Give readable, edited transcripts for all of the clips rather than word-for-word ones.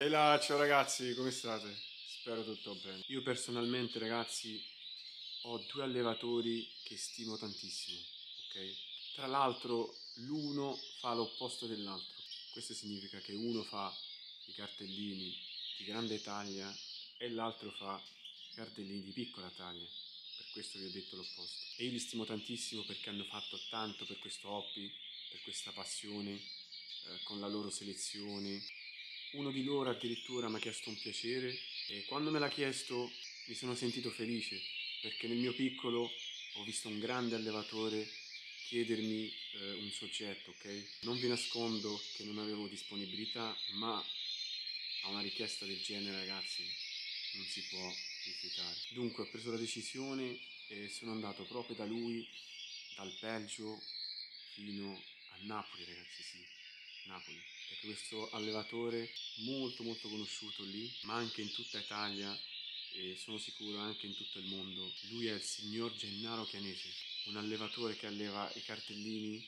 E là, ciao ragazzi, come state? Spero tutto bene. Io personalmente, ragazzi, ho due allevatori che stimo tantissimo, ok? Tra l'altro, l'uno fa l'opposto dell'altro. Questo significa che uno fa i cartellini di grande taglia e l'altro fa i cartellini di piccola taglia. Per questo vi ho detto l'opposto. E io li stimo tantissimo perché hanno fatto tanto per questo hobby, per questa passione, con la loro selezione. Uno di loro addirittura mi ha chiesto un piacere e quando me l'ha chiesto mi sono sentito felice perché nel mio piccolo ho visto un grande allevatore chiedermi un soggetto, ok? Non vi nascondo che non avevo disponibilità, ma a una richiesta del genere, ragazzi, non si può rifiutare. Dunque ho preso la decisione e sono andato proprio da lui, dal Belgio fino a Napoli, ragazzi, sì, Napoli, perché questo allevatore molto molto conosciuto lì, ma anche in tutta Italia e sono sicuro anche in tutto il mondo. Lui è il signor Gennaro Chianese, un allevatore che alleva i cartellini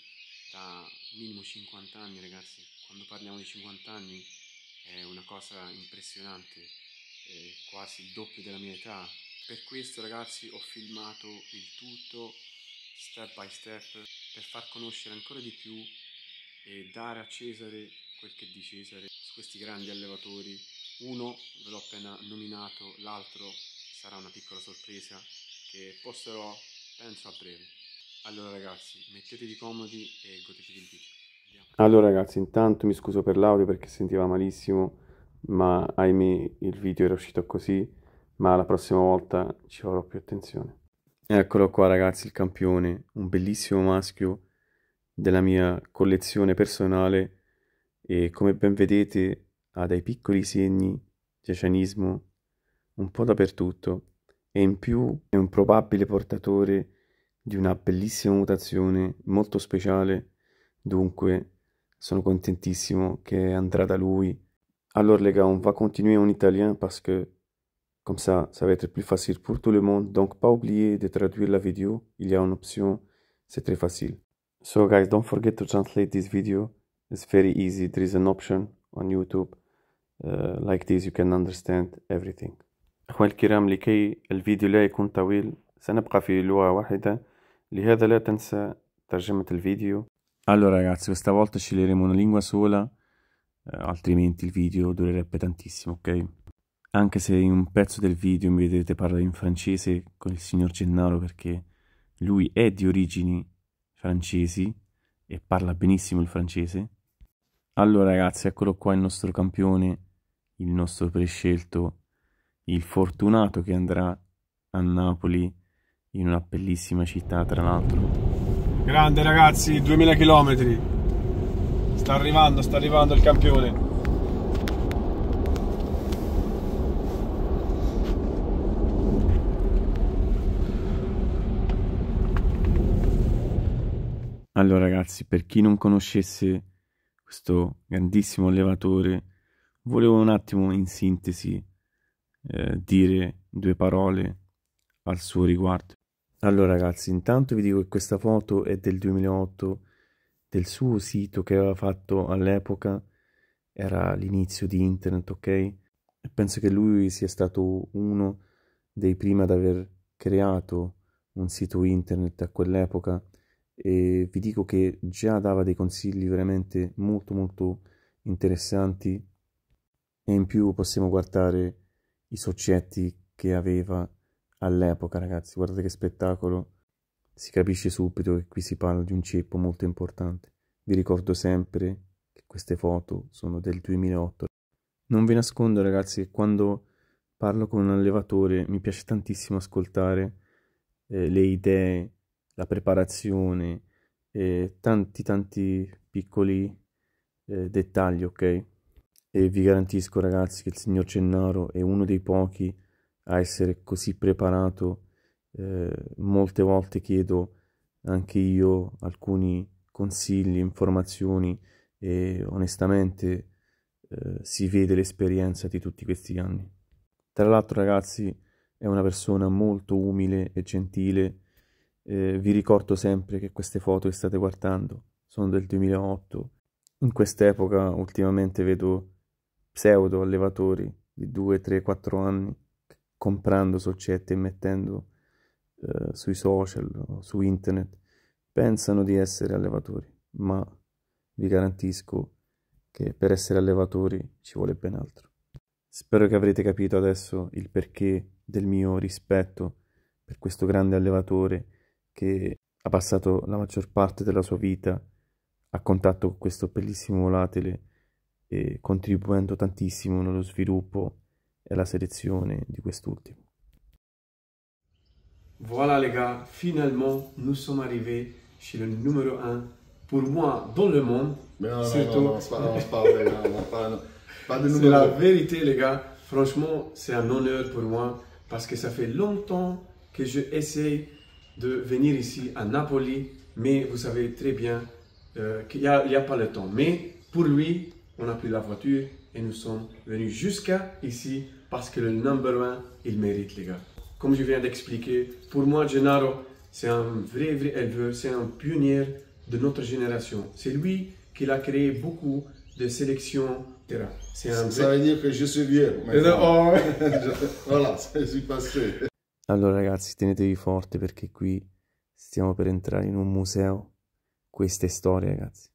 da minimo 50 anni, ragazzi. Quando parliamo di 50 anni è una cosa impressionante, è quasi il doppio della mia età. Per questo, ragazzi, ho filmato il tutto step by step per far conoscere ancora di più e dare a Cesare quel che è di Cesare su questi grandi allevatori. Uno ve l'ho appena nominato, l'altro sarà una piccola sorpresa che posterò penso a breve. Allora ragazzi, mettetevi comodi e godetevi il video. Andiamo. Allora ragazzi, intanto mi scuso per l'audio perché sentiva malissimo, ma ahimè il video era uscito così, ma la prossima volta ci farò più attenzione. Eccolo qua ragazzi, il campione, un bellissimo maschio della mia collezione personale e come ben vedete ha dei piccoli segni di acianismo un po' dappertutto e in più è un probabile portatore di una bellissima mutazione molto speciale, dunque sono contentissimo che andrà da lui. Alors les gars, on va continuer en italien parce que comme ça va être plus facile pour tout le monde. Donc pas oublier de traduire la vidéo, il y a une option, c'est très facile. So guys, don't forget to translate this video. It's very easy. There is an option on YouTube. Like this you can understand everything. أخواني الكرام، لكي الفيديو لا يكون طويل سنبقى في لغة واحدة، لهذا لا تنسى ترجمة الفيديو. Allora ragazzi, questa volta sceglieremo una lingua sola, altrimenti il video durerebbe tantissimo, ok? Anche se in un pezzo del video mi vedrete parlare in francese con il signor Gennaro perché lui è di origini francesi e parla benissimo il francese. Allora ragazzi, eccolo qua il nostro campione, il nostro prescelto, il fortunato che andrà a Napoli, in una bellissima città tra l'altro. Grande ragazzi, 2000 km. Sta arrivando il campione. Allora ragazzi, per chi non conoscesse questo grandissimo allevatore, volevo un attimo in sintesi dire due parole al suo riguardo. Allora ragazzi, intanto vi dico che questa foto è del 2008, del suo sito che aveva fatto all'epoca, era l'inizio di internet, ok? E penso che lui sia stato uno dei primi ad aver creato un sito internet a quell'epoca e vi dico che già dava dei consigli veramente molto molto interessanti e in più possiamo guardare i soggetti che aveva all'epoca, ragazzi. Guardate che spettacolo, si capisce subito che qui si parla di un ceppo molto importante. Vi ricordo sempre che queste foto sono del 2008. Non vi nascondo, ragazzi, che quando parlo con un allevatore mi piace tantissimo ascoltare le idee, la preparazione, tanti piccoli dettagli, ok? E vi garantisco, ragazzi, che il signor Gennaro è uno dei pochi a essere così preparato. Molte volte chiedo anche io alcuni consigli, informazioni e onestamente si vede l'esperienza di tutti questi anni. Tra l'altro, ragazzi, è una persona molto umile e gentile. Vi ricordo sempre che queste foto che state guardando sono del 2008. In quest'epoca ultimamente vedo pseudo allevatori di 2, 3, 4 anni, comprando soggetti e mettendo sui social o su internet, pensano di essere allevatori, ma vi garantisco che per essere allevatori ci vuole ben altro. Spero che avrete capito adesso il perché del mio rispetto per questo grande allevatore che ha passato la maggior parte della sua vita a contatto con questo bellissimo volatile e contribuendo tantissimo nello sviluppo e alla selezione di quest'ultimo. Voilà les gars, finalement nous sommes arrivés chez le numéro 1 pour moi dans le monde. Non, pas de C'est numéro. la vérité les gars, franchement c'est un honneur pour moi parce que ça fait longtemps que j'essaie de venir ici à Napoli, mais vous savez très bien qu'il n'y a pas le temps. Mais pour lui, on a pris la voiture et nous sommes venus jusqu'à ici parce que le number 1, il mérite les gars. Comme je viens d'expliquer, pour moi Gennaro, c'est un vrai éleveur, c'est un pionnier de notre génération. C'est lui qui a créé beaucoup de sélections. Ça veut dire que je suis vieux. Oh. Voilà, je suis passé. Allora ragazzi, tenetevi forte perché qui stiamo per entrare in un museo. Questa è storia, ragazzi.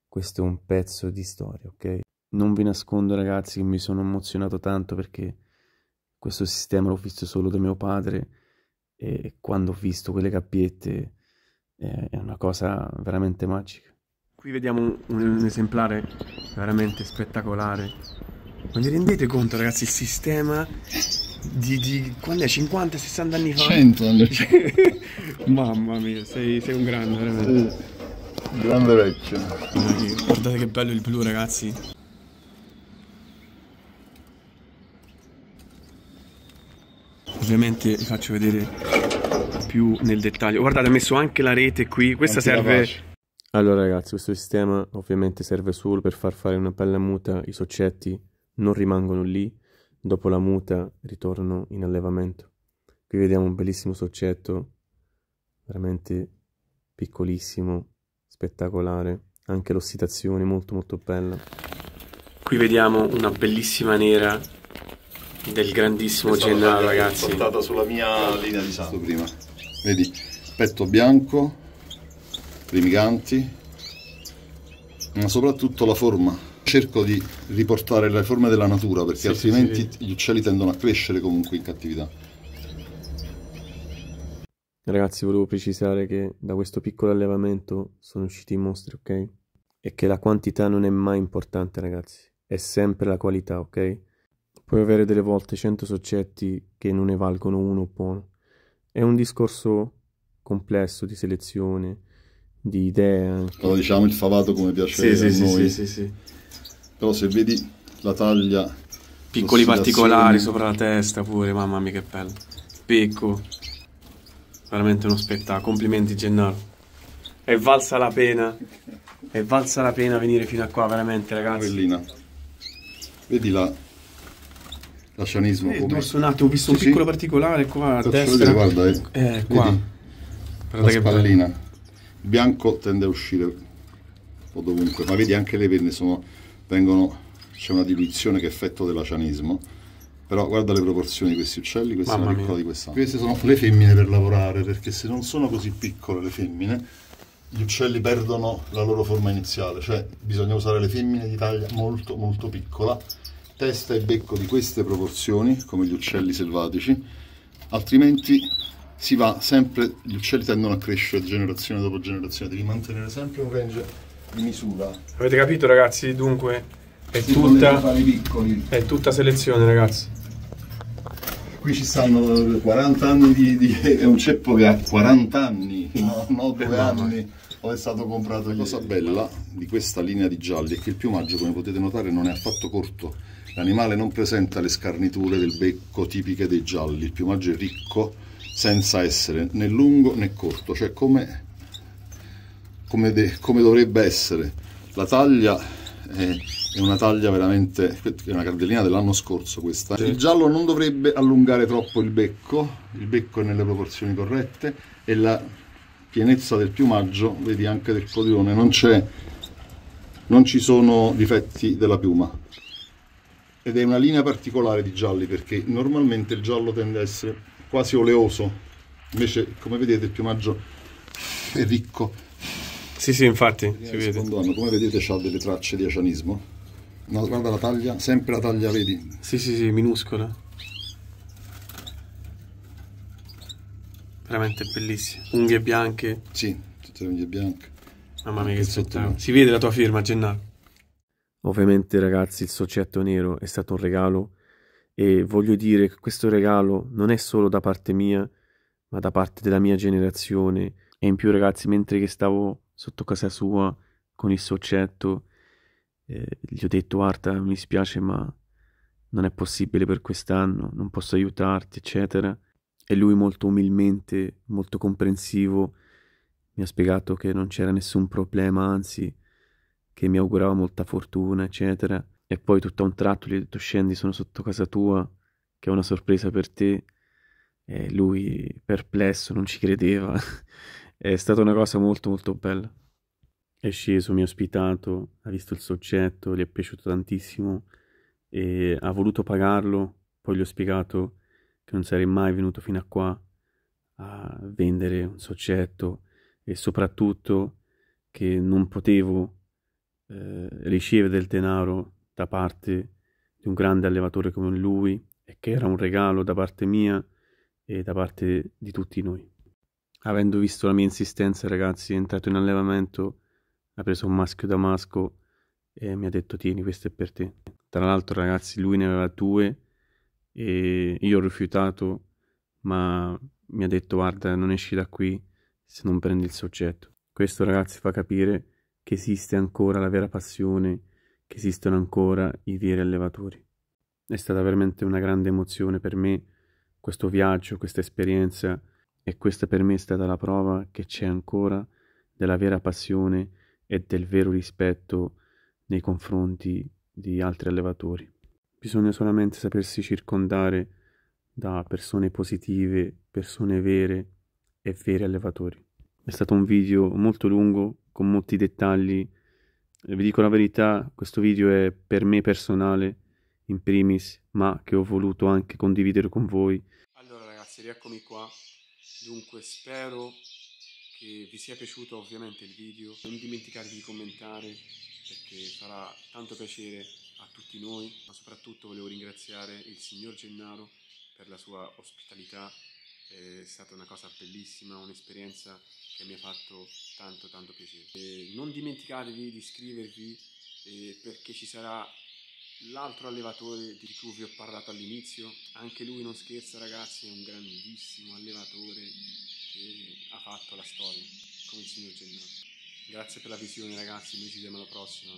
Questo è un pezzo di storia, ok? Non vi nascondo, ragazzi, che mi sono emozionato tanto perché questo sistema l'ho visto solo da mio padre e quando ho visto quelle gabbiette è una cosa veramente magica. Qui vediamo un esemplare veramente spettacolare. Ma vi rendete conto, ragazzi, il sistema di quando è? 50-60 anni fa? 100 anni. Mamma mia, sei un grande, veramente. Grande vecchio. Guardate che bello il blu, ragazzi. Ovviamente vi faccio vedere più nel dettaglio. Guardate, ha messo anche la rete qui. Questa serve... Allora ragazzi, questo sistema ovviamente serve solo per far fare una bella muta. I soggetti non rimangono lì, dopo la muta ritornano in allevamento. Qui vediamo un bellissimo soggetto, veramente piccolissimo, spettacolare, anche l'ossitazione molto molto bella. Qui vediamo una bellissima nera del grandissimo Gennaro, ragazzi. Portata sulla mia linea di sangue prima. Vedi, petto bianco, primi ganti, ma soprattutto la forma. Cerco di riportare le forme della natura perché altrimenti gli uccelli tendono a crescere comunque in cattività. Ragazzi, volevo precisare che da questo piccolo allevamento sono usciti i mostri, ok? E che la quantità non è mai importante, ragazzi, è sempre la qualità, ok? Puoi avere delle volte 100 soggetti che non ne valgono uno buono. È un discorso complesso di selezione, di idee anche. Allora, diciamo il favato come piace a noi. Sì. Però se vedi la taglia, Piccoli particolari sopra la testa pure, mamma mia che bello. Becco. Veramente uno spettacolo. Complimenti Gennaro. È valsa la pena. È valsa la pena venire fino a qua, veramente, ragazzi. Bellina. Vedi l'accianismo come... Dorso un attimo, ho visto un piccolo particolare qua a destra. Vedere, guarda, qua. Vedi? Guarda La che spallina. bello. Il bianco tende a uscire un po' dovunque, ma vedi anche le penne c'è una diluizione che è effetto dell'acianismo. Però guarda le proporzioni di questi uccelli, questa è una piccola di quest'anno. Queste sono le femmine per lavorare, perché se non sono così piccole le femmine, gli uccelli perdono la loro forma iniziale, cioè bisogna usare le femmine di taglia molto molto piccola, testa e becco di queste proporzioni, come gli uccelli selvatici, altrimenti si va sempre, gli uccelli tendono a crescere generazione dopo generazione, devi mantenere sempre un range di misura. Avete capito, ragazzi? Dunque è tutta selezione, ragazzi. Qui ci stanno 40 anni è un ceppo che ha 40 anni, no 2 anni, o è stato comprato. La cosa bella di questa linea di gialli è che il piumaggio, come potete notare, non è affatto corto. L'animale non presenta le scarniture del becco tipiche dei gialli, il piumaggio è ricco senza essere né lungo né corto, cioè come dovrebbe essere. La taglia è una taglia veramente, è una cardellina dell'anno scorso questa. Il giallo non dovrebbe allungare troppo il becco è nelle proporzioni corrette e la pienezza del piumaggio, vedi anche del codilone, non ci sono difetti della piuma. ed è una linea particolare di gialli, perché normalmente il giallo tende a essere quasi oleoso, invece come vedete il piumaggio è ricco. Sì, infatti si vede. Secondo anno, come vedete, c'ha delle tracce di acianismo. No, guarda la taglia, sempre la taglia, vedi? Sì, minuscola. Veramente bellissima. Unghie bianche. Sì, tutte le unghie bianche. Mamma mia, che spettacolo. Si vede la tua firma, Gennaro. Ovviamente, ragazzi, il soccetto nero è stato un regalo, e voglio dire che questo regalo non è solo da parte mia, ma da parte della mia generazione. E in più, ragazzi, mentre che stavo sotto casa sua con il soccetto, gli ho detto: guarda, mi dispiace, ma non è possibile per quest'anno, non posso aiutarti, eccetera. E lui, molto umilmente, molto comprensivo, mi ha spiegato che non c'era nessun problema, anzi, che mi augurava molta fortuna, eccetera. E poi tutto a un tratto gli ho detto: scendi, sono sotto casa tua, che ho una sorpresa per te. E lui, perplesso, non ci credeva. È stata una cosa molto molto bella. È sceso, mi ha ospitato, ha visto il soccetto, gli è piaciuto tantissimo e ha voluto pagarlo. Poi gli ho spiegato che non sarei mai venuto fino a qua a vendere un soccetto, e soprattutto che non potevo ricevere del denaro da parte di un grande allevatore come lui, e che era un regalo da parte mia e da parte di tutti noi. Avendo visto la mia insistenza, ragazzi, è entrato in allevamento, ha preso un maschio damasco e mi ha detto: tieni, questo è per te. Tra l'altro, ragazzi, lui ne aveva 2 e io ho rifiutato, ma mi ha detto: guarda, non esci da qui se non prendi il soggetto. Questo, ragazzi, fa capire che esiste ancora la vera passione, che esistono ancora i veri allevatori. È stata veramente una grande emozione per me questo viaggio, questa esperienza, e questa per me è stata la prova che c'è ancora della vera passione e del vero rispetto nei confronti di altri allevatori. Bisogna solamente sapersi circondare da persone positive, persone vere e veri allevatori. È stato un video molto lungo, con molti dettagli. Vi dico la verità, questo video è per me personale, in primis, ma che ho voluto anche condividere con voi. Allora ragazzi, rieccomi qua. Dunque spero che vi sia piaciuto ovviamente il video. Non dimenticate di commentare, perché farà tanto piacere a tutti noi, ma soprattutto volevo ringraziare il signor Gennaro per la sua ospitalità. È stata una cosa bellissima, un'esperienza che mi ha fatto tanto piacere. E non dimenticatevi di iscrivervi, perché ci sarà l'altro allevatore di cui vi ho parlato all'inizio. Anche lui non scherza, ragazzi, è un grandissimo allevatore che ha fatto la storia, come il signor Gennaro. Grazie per la visione, ragazzi, noi ci vediamo alla prossima.